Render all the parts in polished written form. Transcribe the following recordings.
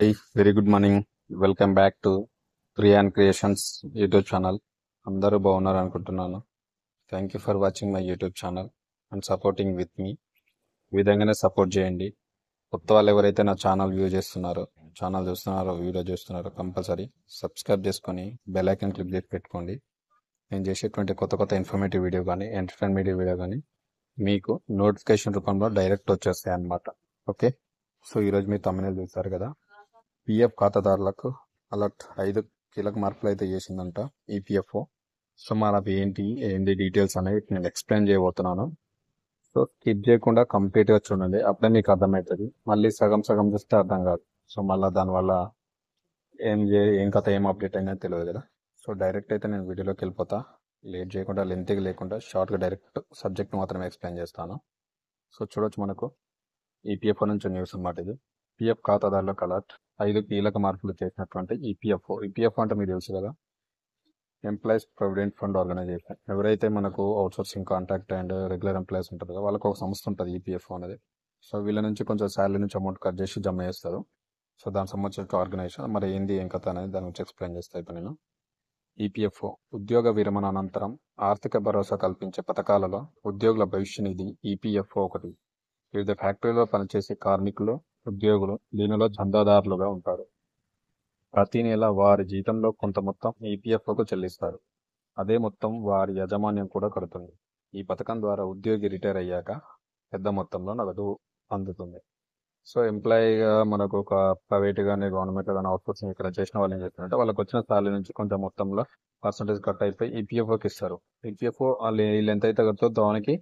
Hey, very good morning. Welcome back to Priyan Creations YouTube channel. అందరూ బాగున్నారు అనుకుంటున్నాను. Thank you for watching my YouTube channel and supporting with me. ఈ విధంగానే support చేయండి. కొత్త వాళ్ళు ఎవరైతే నా ఛానల్ వ్యూ చేస్తున్నారో, ఛానల్ చూస్తున్నారో, వీడియో చూస్తున్నారో కంపల్సరీ సబ్స్క్రైబ్ చేసుకొని బెల్ ఐకాన్ క్లిక్ చేసి పెట్టుకోండి. నేను చేసేటువంటి కొత్త కొత్త ఇన్ఫర్మేటివ్ వీడియో కానీ ఎంటర్టైన్మెంట్ వీడియో కానీ మీకు నోటిఫికేషన్ రూపంలో డైరెక్ట్ వచ్చేస్తాయి అన్నమాట. ఓకే, సో ఈరోజు మీరు తమిళ చూస్తారు కదా, పిఎఫ్ ఖాతాదారులకు అలర్ట్ 5 కీలక మార్పులు అయితే చేసిందంట ఈపీఎఫ్ఓ. సో మరి అవి ఏంటి డీటెయిల్స్ అనేవి నేను ఎక్స్ప్లెయిన్ చేయబోతున్నాను. సో స్కిప్ చేయకుండా కంప్లీట్గా చూడండి, అప్పుడే మీకు అర్థమవుతుంది. మళ్ళీ సగం సగం చూస్తే అర్థం కాదు. సో మళ్ళీ దానివల్ల ఏం కథ ఏం అప్డేట్ అయినా తెలియదు కదా. సో డైరెక్ట్ అయితే నేను వీడియోలోకి వెళ్ళిపోతా. లేట్ చేయకుండా, లెంత్గా లేకుండా షార్ట్గా డైరెక్ట్ సబ్జెక్ట్ మాత్రమే ఎక్స్ప్లెయిన్ చేస్తాను. సో చూడొచ్చు, మనకు ఈపీఎఫ్ఓ నుంచి న్యూస్ అన్నమాట ఇది. పిఎఫ్ ఖాతాదారులకు అలర్ట్, 5 కీలక మార్పులు చేసినటువంటి ఈపీఎఫ్ఓ. ఈపీఎఫ్ఓ అంటే మీరు తెలుసు కదా, ఎంప్లాయీస్ ప్రొవిడెంట్ ఫండ్ ఆర్గనైజేషన్. ఎవరైతే మనకు outsourcing contract and regular employees ఉంటారు కదా, వాళ్ళకి ఒక సంస్థ ఉంటుంది ఈపీఎఫ్ఓ అనేది. సో వీళ్ళ నుంచి కొంచెం శాలరీ నుంచి అమౌంట్ కట్ చేసి జమ చేస్తారు. సో దానికి సంబంధించిన ఆర్గనైజేషన్. మరి ఏం కథ అనేది దాని గురించి ఎక్స్ప్లెయిన్ చేస్తాను ఇప్పుడు నేను. ఈపీఎఫ్ఓ ఉద్యోగ విరమణ అనంతరం ఆర్థిక భరోసా కల్పించే పథకాలలో ఉద్యోగుల భవిష్య నిధి ఈపీఎఫ్ఓ ఒకటి. వివిధ ఫ్యాక్టరీలో పనిచేసే కార్మికులు, ఉద్యోగులు దీనిలో చందాదారులుగా ఉంటారు. ప్రతి నెల వారి జీతంలో కొంత మొత్తం ఈపీఎఫ్ఓకు చెల్లిస్తారు. అదే మొత్తం వారి యాజమాన్యం కూడా కడుతుంది. ఈ పథకం ద్వారా ఉద్యోగి రిటైర్ అయ్యాక పెద్ద మొత్తంలో నగదు అందుతుంది. సో ఎంప్లాయీగా మనకు ఒక ప్రైవేట్ కానీ గవర్నమెంట్ కానీ అవుట్సోర్సింగ్ ఇక్కడ చేసిన వాళ్ళు ఏం చేస్తారంటే, వాళ్ళకి వచ్చిన సాలరీ నుంచి కొంత మొత్తంలో పర్సంటేజ్ కట్ అయిపోయి ఈపీఎఫ్ఓకి ఇస్తారు. ఈపీఎఫ్ఓ వీళ్ళు ఎంత అయితే కడుతుందో దానికి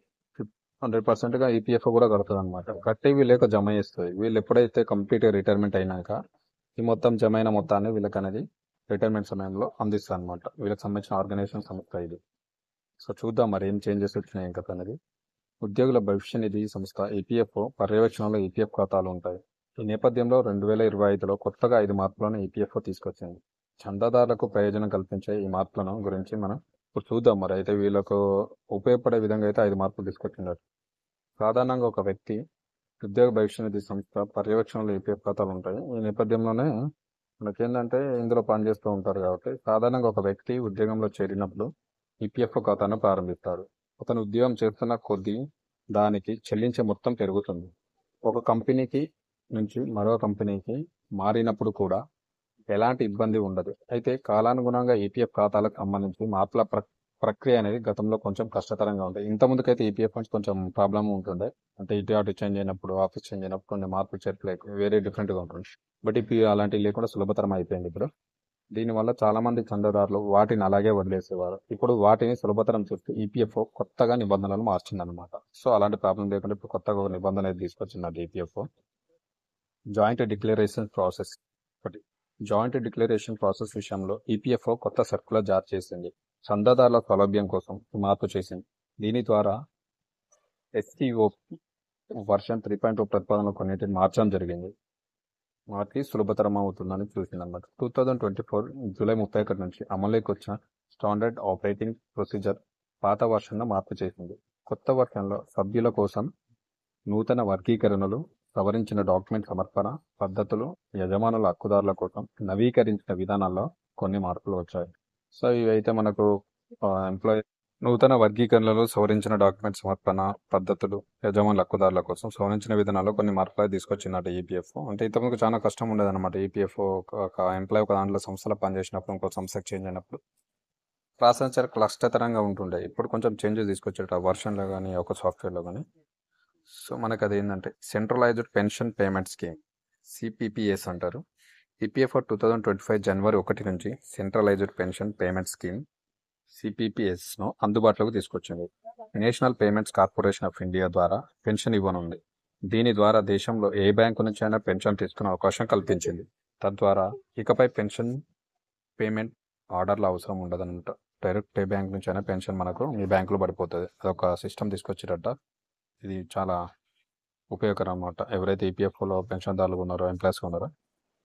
100%గా ఈపీఎఫ్ఓ కూడా కడుతుంది అనమాట. కట్టి వీళ్ళకి జమ చేస్తుంది. వీళ్ళు ఎప్పుడైతే కంప్లీట్గా రిటైర్మెంట్ అయినాక ఈ మొత్తం జమ అయిన మొత్తాన్ని వీళ్ళకి అనేది రిటైర్మెంట్ సమయంలో అందిస్తారు అనమాట. వీళ్ళకి సంబంధించిన ఆర్గనైజేషన్ సంస్థ ఇది. సో చూద్దాం మరి ఏం చేంజెస్ వచ్చినాయి ఇంకా అనేది. ఉద్యోగుల భవిష్య నిధి సంస్థ ఈపీఎఫ్ఓ పర్యవేక్షణలో ఈపీఎఫ్ ఖాతాలు ఉంటాయి. ఈ నేపథ్యంలో 2025లో కొత్తగా 5 మార్పులను ఈపీఎఫ్ఓ తీసుకొచ్చింది. చందాదారులకు ప్రయోజనం కల్పించే ఈ మార్పులను గురించి మనం ఇప్పుడు చూద్దాం. మరి అయితే వీళ్ళకు ఉపయోగపడే విధంగా అయితే 5 మార్పులు తీసుకొచ్చినారు. సాధారణంగా ఒక వ్యక్తి ఉద్యోగ భవిష్య నిధి సంస్థ పర్యవేక్షణలో ఈపీఎఫ్ ఖాతాలు ఉంటాయి. ఈ నేపథ్యంలోనే మనకేంటంటే ఇందులో పనిచేస్తూ ఉంటారు కాబట్టి, సాధారణంగా ఒక వ్యక్తి ఉద్యోగంలో చేరినప్పుడు ఈపీఎఫ్ఓ ఖాతాను ప్రారంభిస్తారు. అతను ఉద్యోగం చేస్తున్న కొద్దీ దానికి చెల్లించే మొత్తం పెరుగుతుంది. ఒక కంపెనీకి నుంచి మరో కంపెనీకి మారినప్పుడు కూడా ఎలాంటి ఇబ్బంది ఉండదు. అయితే కాలానుగుణంగా ఈపీఎఫ్ ఖాతాలకు సంబంధించి మార్పుల ప్రక్రియ అనేది గతంలో కొంచెం కష్టతరంగా ఉంటుంది. ఇంతకుముందుకైతే ఈపీఎఫ్ నుంచి కొంచెం ప్రాబ్లం ఉంటుండే. అంటే ఇటు అటు చేంజ్ అయినప్పుడు, ఆఫీస్ చేంజ్ అయినప్పుడు కొన్ని మార్పులు చేర్పులు వేరే డిఫరెంట్గా ఉంటుంది. బట్ ఇప్పుడు అలాంటివి లేకుండా సులభతరం అయిపోయింది ఇప్పుడు. దీనివల్ల చాలా మంది చందాదారులు వాటిని అలాగే వదిలేసేవారు. ఇప్పుడు వాటిని సులభతరం చేస్తూ ఈపీఎఫ్ఓ కొత్తగా నిబంధనలు మార్చిందనమాట. సో అలాంటి ప్రాబ్లం లేకుండా ఇప్పుడు కొత్తగా ఒక నిబంధన అయితే తీసుకొచ్చింది ఈపీఎఫ్ఓ. Joint declaration process. ఒకటి, జాయింట్ డిక్లరేషన్ ప్రాసెస్ విషయంలో ఈపీఎఫ్ఓ కొత్త సర్కులర్ జారీ చేసింది. చందాదారుల సౌలభ్యం కోసం మార్పు చేసింది. దీని ద్వారా ఎస్సీఓపి వర్షన్ 3.2 ప్రతిపాదనలు కొన్నిటిని మార్చడం జరిగింది. వాటికి సులభతరం అవుతుందని చూసిందన్నమాట. 2024 జూలై 31 నుంచి అమలులోకి వచ్చిన స్టాండర్డ్ ఆపరేటింగ్ ప్రొసీజర్ పాత వర్షన్ను మార్పు చేసింది. కొత్త వర్షన్లో సభ్యుల కోసం నూతన వర్గీకరణలు, సవరించిన డాక్యుమెంట్ సమర్పణ పద్ధతులు, యజమానుల హక్కుదారుల కోసం నవీకరించిన విధానాల్లో కొన్ని మార్పులు వచ్చాయి. సో ఇవైతే మనకు ఎంప్లాయీ నూతన వర్గీకరణలు, సవరించిన డాక్యుమెంట్ సమర్పణ పద్ధతులు, యజమానుల హక్కుదారుల కోసం సవరించిన విధానాల్లో కొన్ని మార్పులు తీసుకొచ్చినట్టు ఈపీఎఫ్ఓ. అంటే ఇంతకుముందు చాలా కష్టం ఉండదు అనమాట. ఈపీఎఫ్ఓ ఒక ఎంప్లాయీ ఒక దాంట్లో సంస్థలో పనిచేసినప్పుడు ఇంకో సంస్థకి చేంజ్ అయినప్పుడు ప్రాసెస్ చాలా కష్టతరంగా ఉంటుండే. ఇప్పుడు కొంచెం చేంజెస్ తీసుకొచ్చేట వర్షన్లో కానీ ఒక సాఫ్ట్వేర్లో కానీ. సో మనకు అది ఏంటంటే centralised pension payment scheme, CPPS అంటారు. ఈపీఎఫ్ఓ 2025 జనవరి 1 నుంచి సెంట్రలైజ్డ్ పెన్షన్ పేమెంట్ స్కీమ్ సిపిపిఎస్ను అందుబాటులోకి తీసుకొచ్చింది. National payments corporation of India ద్వారా పెన్షన్ ఇవ్వనుంది. దీని ద్వారా దేశంలో ఏ బ్యాంకు నుంచి అయినా పెన్షన్ తీసుకునే అవకాశం కల్పించింది. తద్వారా ఇకపై పెన్షన్ పేమెంట్ ఆర్డర్ల అవసరం ఉండదన్నమాట. డైరెక్ట్ ఏ బ్యాంక్ నుంచి అయినా పెన్షన్ మనకు మీ బ్యాంకులో పడిపోతుంది. అదొక సిస్టమ్ తీసుకొచ్చేటట్ట. ఇది చాలా ఉపయోగకరం అన్నమాట. ఎవరైతే ఈపీఎఫ్ఓలో పెన్షన్దారులు ఉన్నారో, ఎంప్లాయీస్ ఉన్నారో.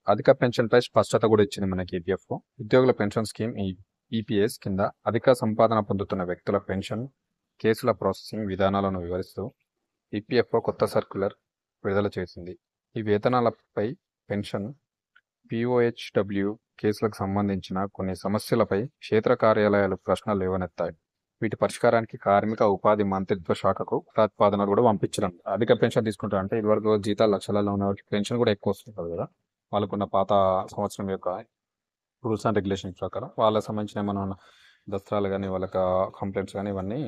అధిక పెన్షన్పై స్పష్టత కూడా ఇచ్చింది మనకి ఈపీఎఫ్ఓ. ఉద్యోగుల పెన్షన్ స్కీమ్ ఈపీఎస్ కింద అధిక సంపాదన పొందుతున్న వ్యక్తుల పెన్షన్ కేసుల ప్రాసెసింగ్ విధానాలను వివరిస్తూ ఈపీఎఫ్ఓ కొత్త సర్క్యులర్ విడుదల చేసింది. ఈ వేతనాలపై పెన్షన్ పిఓహెచ్డబ్ల్యూ కేసులకు సంబంధించిన కొన్ని సమస్యలపై క్షేత్ర కార్యాలయాలు ప్రశ్నలు లేవనెత్తాయి. వీటి పరిష్కారానికి కార్మిక ఉపాధి మంత్రిత్వ శాఖకు ప్రతిపాదనలు కూడా పంపించడం. అధిక పెన్షన్ తీసుకుంటారు అంటే ఇదివరకు జీతాలు లక్షలలో ఉన్న వాళ్ళకి పెన్షన్ కూడా ఎక్కువ వస్తుంటుంది కదా, వాళ్ళకున్న పాత సంవత్సరం యొక్క రూల్స్ అండ్ రెగ్యులేషన్స్ ప్రకారం వాళ్ళకి సంబంధించిన ఏమైనా దస్త్రాలు కానీ వాళ్ళకి కంప్లైంట్స్ కానీ ఇవన్నీ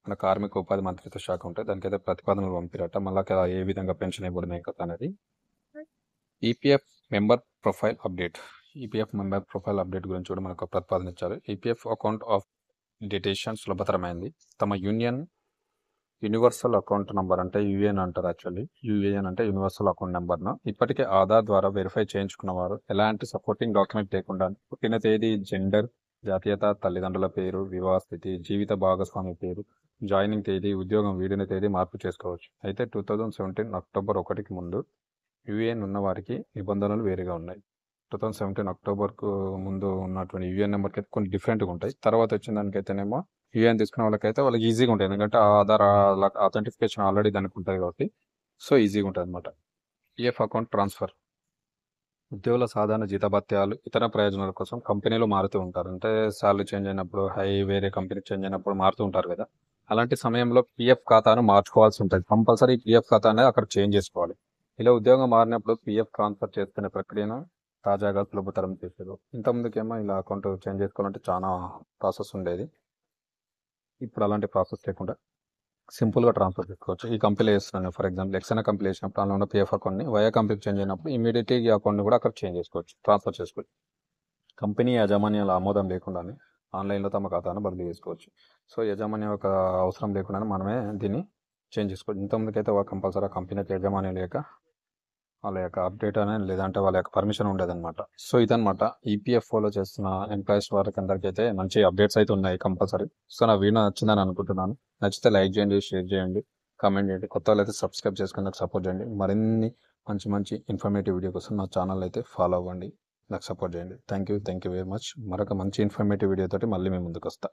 మన కార్మిక ఉపాధి మంత్రిత్వ శాఖ ఉంటాయి, దానికైతే ప్రతిపాదనలు పంపిరట. మళ్ళీ ఏ విధంగా పెన్షన్ ఇవ్వడం కదా అనేది. EPF member profile update. EPF member profile update గురించి కూడా మనకు ప్రతిపాదన ఇచ్చారు. ఈపీఎఫ్ అకౌంట్ ఆఫ్ డిటేషన్ సులభతరమైంది. తమ యూనివర్సల్ అకౌంట్ నంబర్ అంటే యూఏఎన్ అంటారు. యాక్చువల్లీ యూఏఎన్ అంటే యూనివర్సల్ అకౌంట్ నెంబర్ను ఇప్పటికే ఆధార్ ద్వారా వెరిఫై చేయించుకున్న వారు ఎలాంటి సపోర్టింగ్ డాక్యుమెంట్ లేకుండా పుట్టిన తేదీ, జెండర్, జాతీయత, తల్లిదండ్రుల పేరు, వివాహ స్థితి, జీవిత భాగస్వామి పేరు, జాయినింగ్ తేదీ, ఉద్యోగం వీడిన తేదీ మార్పు చేసుకోవచ్చు. అయితే 2017 అక్టోబర్ 1కి ముందు యూఏఎన్ ఉన్న వారికి నిబంధనలు వేరుగా ఉన్నాయి. 2017 అక్టోబర్కు ముందు ఉన్నటువంటి యూఏఎన్ నెంబర్కి అయితే కొన్ని డిఫరెంట్గా ఉంటాయి. తర్వాత వచ్చిన దానికైతేనేమో యూఏఎన్ తీసుకున్న వాళ్ళకైతే వాళ్ళకి ఈజీగా ఉంటుంది, ఎందుకంటే ఆధార్ అథెంటిఫికేషన్ ఆల్రెడీ దానికి ఉంటుంది కాబట్టి సో ఈజీగా ఉంటుంది అనమాట. EF account transfer. ఉద్యోగుల సాధారణ జీతభత్యాలు, ఇతర ప్రయోజనాల కోసం కంపెనీలు మారుతూ ఉంటారు. అంటే శాలరీ చేంజ్ అయినప్పుడు, వేరే కంపెనీ చేంజ్ అయినప్పుడు మారుతూ ఉంటారు కదా. అలాంటి సమయంలో పిఎఫ్ ఖాతాను మార్చుకోవాల్సి ఉంటుంది. కంపల్సరీ పిఎఫ్ ఖాతా అనేది అక్కడ చేంజ్ చేసుకోవాలి. ఇలా ఉద్యోగం మారినప్పుడు పిఎఫ్ ట్రాన్స్ఫర్ చేసుకునే ప్రక్రియను తాజాగా సులభతరం చేశారు. ఇంతకుముందుకేమో ఇలా అకౌంట్ చేంజ్ చేసుకోవాలంటే చాలా ప్రాసెస్ ఉండేది. ఇప్పుడు అలాంటి ప్రాసెస్ లేకుండా సింపుల్గా ట్రాన్స్ఫర్ చేసుకోవచ్చు. ఈ కంపెనీ వేస్తున్నాను, ఫర్ ఎగ్జాంపుల్ ఎక్సైనా కంపెనీ వేసినప్పుడు అందులో ఉన్న పిఎఫ్ అకౌంట్ని వయా కంపెనీకి చేంజ్ అయినప్పుడు ఇమీడియట్గా ఈ అకౌంట్ని కూడా అక్కడ చేంజ్ చేసుకోవచ్చు, ట్రాన్స్ఫర్ చేసుకోవచ్చు. కంపెనీ యాజమాన్యాల ఆమోదం లేకుండానే ఆన్లైన్లో తమ ఖాతాను బదిలీ చేసుకోవచ్చు. సో యాజమాన్యం యొక్క అవసరం లేకుండానే మనమే దీన్ని చేంజ్ చేసుకోవచ్చు. ఇంతకుముందుకైతే కంపల్సరీ ఆ కంపెనీకి యాజమాన్యం లేక వాళ్ళ యొక్క అప్డేట్ అనేది లేదంటే వాళ్ళ యొక్క పర్మిషన్ ఉండేదన్నమాట. సో ఇదనమాట ఈపీఎఫ్ఓలో చేస్తున్న ఎంప్లాయీస్ వారికి అందరికైతే మంచి అప్డేట్స్ అయితే ఉన్నాయి కంపల్సరీ. సో నా వీడియో నచ్చిందని అనుకుంటున్నాను. నచ్చితే లైక్ చేయండి, షేర్ చేయండి, కామెంట్ చేయండి. కొత్త వాళ్ళు అయితే సబ్స్క్రైబ్ చేసుకుని నాకు సపోర్ట్ చేయండి. మరిన్ని మంచి ఇన్ఫర్మేటివ్ వీడియో కోసం నా ఛానల్ అయితే ఫాలో అవ్వండి, నాకు సపోర్ట్ చేయండి. Thank you very much. మరొక మంచి ఇన్ఫర్మేటివ్ వీడియో తోటి మళ్ళీ మేము ముందుకు వస్తా.